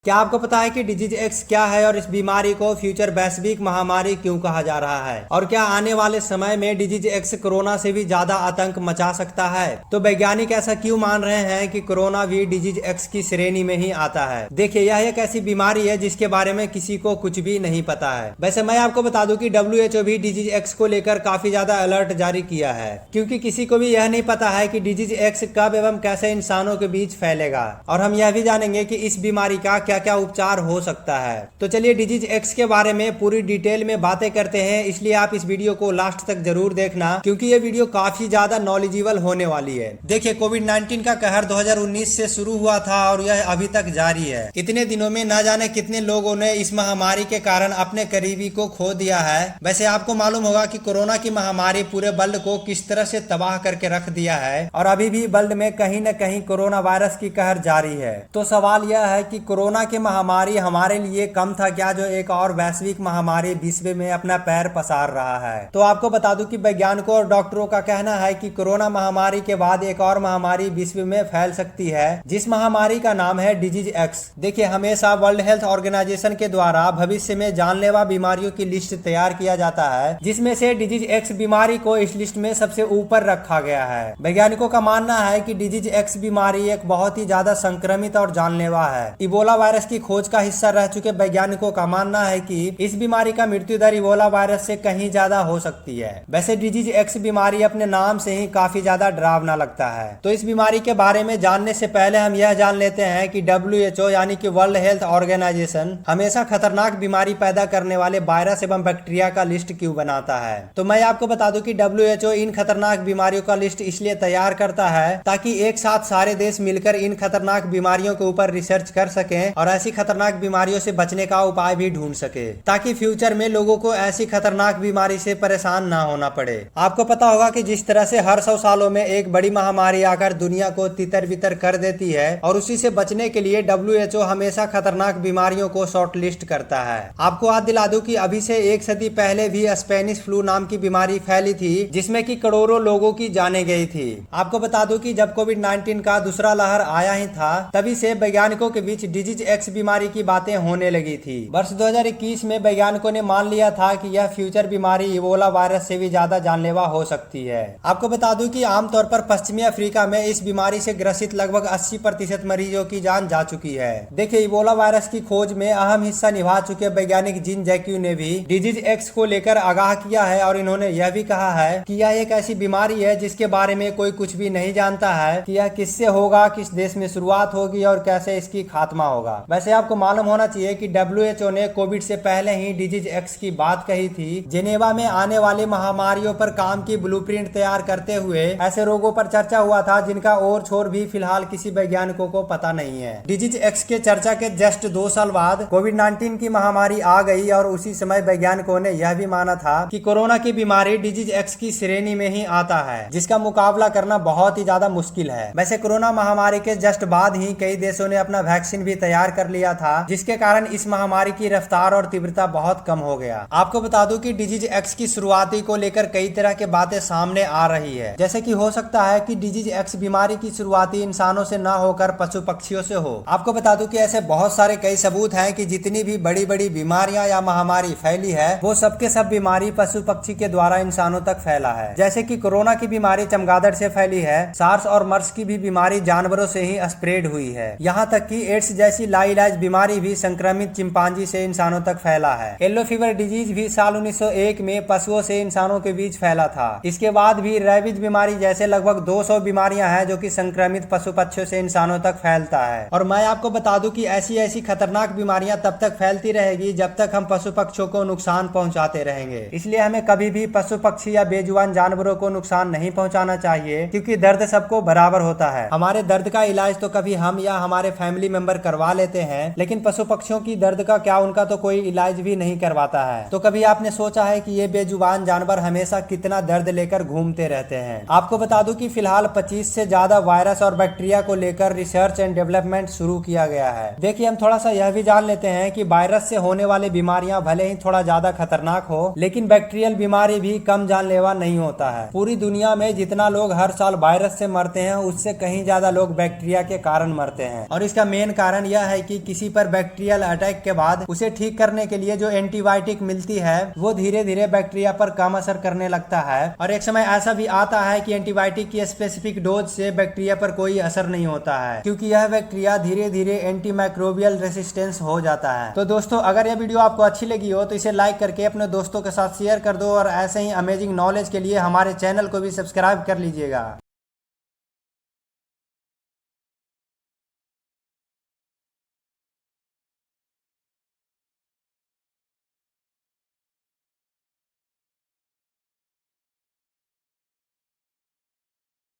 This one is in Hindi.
क्या आपको पता है कि डिजीज एक्स क्या है और इस बीमारी को फ्यूचर वैश्विक महामारी क्यों कहा जा रहा है और क्या आने वाले समय में डिजीज एक्स कोरोना से भी ज्यादा आतंक मचा सकता है। तो वैज्ञानिक ऐसा क्यों मान रहे हैं कि कोरोना भी डिजीज एक्स की श्रेणी में ही आता है। देखिए, यह एक ऐसी बीमारी है जिसके बारे में किसी को कुछ भी नहीं पता है। वैसे मैं आपको बता दूं कि WHO भी डिजीज एक्स को लेकर काफी ज्यादा अलर्ट जारी किया है, क्योंकि किसी को भी यह नहीं पता है कि डिजीज एक्स कब एवं कैसे इंसानों के बीच फैलेगा। और हम यह भी जानेंगे कि इस बीमारी का क्या क्या उपचार हो सकता है। तो चलिए डिजीज एक्स के बारे में पूरी डिटेल में बातें करते हैं, इसलिए आप इस वीडियो को लास्ट तक जरूर देखना, क्योंकि ये वीडियो काफी ज्यादा नॉलेजेबल होने वाली है। देखिए, कोविड-19 का कहर 2019 से शुरू हुआ था और यह अभी तक जारी है। इतने दिनों में न जाने कितने लोगों ने इस महामारी के कारण अपने करीबी को खो दिया है। वैसे आपको मालूम होगा कि कोरोना की महामारी पूरे वर्ल्ड को किस तरह से तबाह करके रख दिया है और अभी भी वर्ल्ड में कहीं न कहीं कोरोना वायरस की कहर जारी है। तो सवाल यह है कि कोरोना की महामारी हमारे लिए कम था क्या, जो एक और वैश्विक महामारी विश्व में अपना पैर पसार रहा है। तो आपको बता दूं कि वैज्ञानिकों और डॉक्टरों का कहना है कि कोरोना महामारी के बाद एक और महामारी विश्व में फैल सकती है, जिस महामारी का नाम है डिजीज एक्स। देखिए, हमेशा वर्ल्ड हेल्थ ऑर्गेनाइजेशन के द्वारा भविष्य में जानलेवा बीमारियों की लिस्ट तैयार किया जाता है, जिसमें से डिजीज एक्स बीमारी को इस लिस्ट में सबसे ऊपर रखा गया है। वैज्ञानिकों का मानना है कि डिजीज एक्स बीमारी एक बहुत ही ज्यादा संक्रमित और जानलेवा है। इबोला वायरस की खोज का हिस्सा रह चुके वैज्ञानिकों का मानना है कि इस बीमारी का मृत्यु दर इबोला वायरस से कहीं ज्यादा हो सकती है। वैसे डिजीज एक्स बीमारी अपने नाम से ही काफी ज्यादा डरावना लगता है। तो इस बीमारी के बारे में जानने से पहले हम यह जान लेते हैं कि WHO यानी कि वर्ल्ड हेल्थ ऑर्गेनाइजेशन हमेशा खतरनाक बीमारी पैदा करने वाले वायरस एवं बैक्टीरिया का लिस्ट क्यों बनाता है। तो मैं आपको बता दूं कि WHO इन खतरनाक बीमारियों का लिस्ट इसलिए तैयार करता है ताकि एक साथ सारे देश मिलकर इन खतरनाक बीमारियों के ऊपर रिसर्च कर सकें और ऐसी खतरनाक बीमारियों से बचने का उपाय भी ढूंढ सके, ताकि फ्यूचर में लोगों को ऐसी खतरनाक बीमारी से परेशान ना होना पड़े। आपको पता होगा कि जिस तरह से हर 100 सालों में एक बड़ी महामारी आकर दुनिया को तितर बितर कर देती है और उसी से बचने के लिए WHO हमेशा खतरनाक बीमारियों को शॉर्ट लिस्ट करता है। आपको याद दिला दूं कि अभी से 1 सदी पहले भी स्पेनिश फ्लू नाम की बीमारी फैली थी, जिसमें कि करोड़ों लोगों की जाने गई थी। आपको बता दूं कि जब कोविड-19 का दूसरा लहर आया ही था, तभी से वैज्ञानिकों के बीच डिजीज एक्स बीमारी की बातें होने लगी थी। वर्ष 2021 में वैज्ञानिकों ने मान लिया था कि यह फ्यूचर बीमारी इबोला वायरस से भी ज्यादा जानलेवा हो सकती है। आपको बता दूं कि आमतौर पर पश्चिमी अफ्रीका में इस बीमारी से ग्रसित लगभग 80% मरीजों की जान जा चुकी है। देखिए, इबोला वायरस की खोज में अहम हिस्सा निभा चुके वैज्ञानिक जिन जैक्यू ने भी डिजीज एक्स को लेकर आगाह किया है और इन्होंने यह भी कहा है कि यह एक ऐसी बीमारी है जिसके बारे में कोई कुछ भी नहीं जानता है कि यह किससे होगा, किस देश में शुरुआत होगी और कैसे इसकी खात्मा होगा। वैसे आपको मालूम होना चाहिए कि WHO ने कोविड से पहले ही डिजीज एक्स की बात कही थी। जेनेवा में आने वाली महामारियों पर काम की ब्लूप्रिंट तैयार करते हुए ऐसे रोगों पर चर्चा हुआ था जिनका और छोर भी फिलहाल किसी वैज्ञानिकों को पता नहीं है। डिजीज एक्स के चर्चा के जस्ट 2 साल बाद कोविड-19 की महामारी आ गई और उसी समय वैज्ञानिकों ने यह भी माना था कि कोरोना की बीमारी डिजीज एक्स की श्रेणी में ही आता है, जिसका मुकाबला करना बहुत ही ज्यादा मुश्किल है। वैसे कोरोना महामारी के जस्ट बाद ही कई देशों ने अपना वैक्सीन भी तैयार कर लिया था, जिसके कारण इस महामारी की रफ्तार और तीव्रता बहुत कम हो गया। आपको बता दूं कि डिजीज एक्स की शुरुआती को लेकर कई तरह के बातें सामने आ रही है, जैसे कि हो सकता है कि डिजीज एक्स बीमारी की शुरुआती इंसानों से ना होकर पशु पक्षियों से हो। आपको बता दूं कि ऐसे बहुत सारे कई सबूत हैं कि जितनी भी बड़ी बड़ी बीमारियां या महामारी फैली है, वो सबके सब बीमारी पशु पक्षी के द्वारा इंसानों तक फैला है। जैसे कि कोरोना की बीमारी चमगादड़ से फैली है, सार्स और मर्स की भी बीमारी जानवरों से ही स्प्रेड हुई है। यहाँ तक कि एड्स जैसी लाइलाज बीमारी भी संक्रमित चिंपांजी से इंसानों तक फैला है। येलो फीवर डिजीज भी साल 1901 में पशुओं से इंसानों के बीच फैला था। इसके बाद भी रेबीज बीमारी जैसे लगभग 200 बीमारियां हैं जो कि संक्रमित पशु पक्षियों से इंसानों तक फैलता है। और मैं आपको बता दूं कि ऐसी ऐसी खतरनाक बीमारियां तब तक फैलती रहेगी जब तक हम पशु पक्षियों को नुकसान पहुंचाते रहेंगे। इसलिए हमें कभी भी पशु पक्षी या बेजुबान जानवरों को नुकसान नहीं पहुंचाना चाहिए, क्योंकि दर्द सबको बराबर होता है। हमारे दर्द का इलाज तो कभी हम या हमारे फैमिली मेंबर करवा लेते हैं, लेकिन पशु पक्षियों की दर्द का क्या, उनका तो कोई इलाज भी नहीं करवाता है। तो कभी आपने सोचा है कि ये बेजुबान जानवर हमेशा कितना दर्द लेकर घूमते रहते हैं। आपको बता दूं कि फिलहाल 25 से ज्यादा वायरस और बैक्टीरिया को लेकर रिसर्च एंड डेवलपमेंट शुरू किया गया है। देखिए, हम थोड़ा सा यह भी जान लेते हैं कि वायरस से होने वाली बीमारियां भले ही थोड़ा ज्यादा खतरनाक हो, लेकिन बैक्टीरियल बीमारी भी कम जानलेवा नहीं होता है। पूरी दुनिया में जितना लोग हर साल वायरस से मरते हैं, उससे कहीं ज्यादा लोग बैक्टीरिया के कारण मरते हैं। और इसका मेन कारण यह है कि किसी पर बैक्टीरियल अटैक के बाद उसे ठीक करने के लिए जो एंटीबायोटिक मिलती है वो धीरे धीरे बैक्टीरिया पर कम असर करने लगता है, और एक समय ऐसा भी आता है कि एंटीबायोटिक की स्पेसिफिक डोज से बैक्टीरिया पर कोई असर नहीं होता है, क्योंकि यह बैक्टीरिया धीरे धीरे एंटीमाइक्रोबियल रेसिस्टेंस हो जाता है। तो दोस्तों, अगर यह वीडियो आपको अच्छी लगी हो तो इसे लाइक करके अपने दोस्तों के साथ शेयर कर दो, और ऐसे ही अमेजिंग नॉलेज के लिए हमारे चैनल को भी सब्सक्राइब कर लीजिएगा।